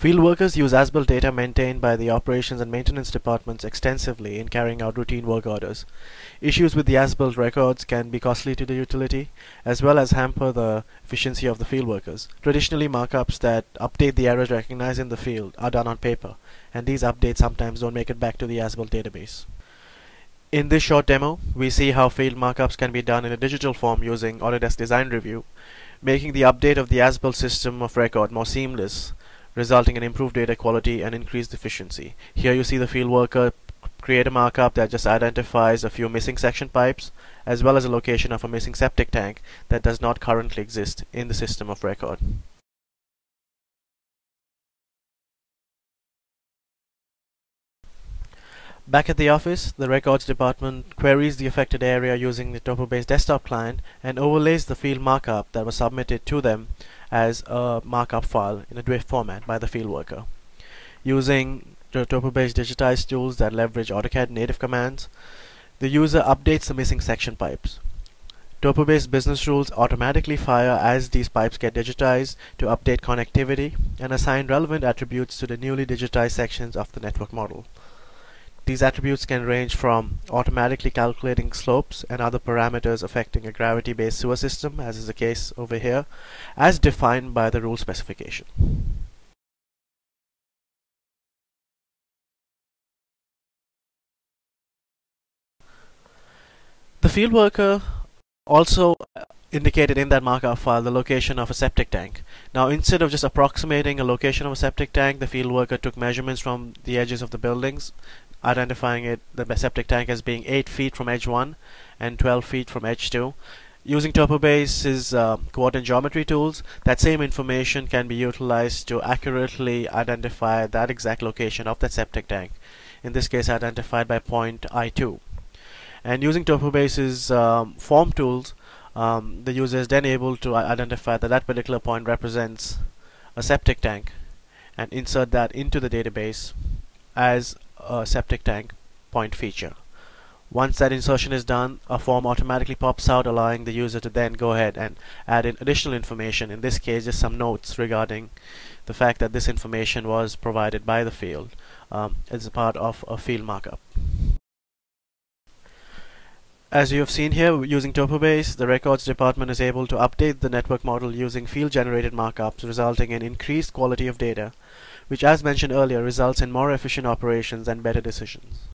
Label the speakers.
Speaker 1: Field workers use as-built data maintained by the operations and maintenance departments extensively in carrying out routine work orders. Issues with the as-built records can be costly to the utility, as well as hamper the efficiency of the field workers. Traditionally, markups that update the errors recognized in the field are done on paper, and these updates sometimes don't make it back to the as-built database. In this short demo, we see how field markups can be done in a digital form using Autodesk Design Review, making the update of the as-built system of record more seamless, resulting in improved data quality and increased efficiency. Here you see the field worker create a markup that just identifies a few missing section pipes, as well as a location of a missing septic tank that does not currently exist in the system of record. Back at the office, the records department queries the affected area using the Topobase desktop client and overlays the field markup that was submitted to them as a markup file in a DWIF format by the field worker. Using the Topobase digitized tools that leverage AutoCAD native commands, the user updates the missing section pipes. Topobase business rules automatically fire as these pipes get digitized to update connectivity and assign relevant attributes to the newly digitized sections of the network model. These attributes can range from automatically calculating slopes and other parameters affecting a gravity-based sewer system, as is the case over here, as defined by the rule specification. The field worker also indicated in that markup file the location of a septic tank. Now, instead of just approximating a location of a septic tank, the field worker took measurements from the edges of the buildings, identifying the septic tank as being 8 feet from edge 1 and 12 feet from edge 2. Using Topobase's coordinate geometry tools, that same information can be utilized to accurately identify that exact location of that septic tank, in this case identified by point I2. And using Topobase's form tools, the user is then able to identify that that particular point represents a septic tank and insert that into the database as a septic tank point feature. Once that insertion is done, a form automatically pops out, allowing the user to then go ahead and add in additional information, in this case just some notes regarding the fact that this information was provided by the field as a part of a field markup. As you have seen here, using Topobase, the records department is able to update the network model using field-generated markups, resulting in increased quality of data, which, as mentioned earlier, results in more efficient operations and better decisions.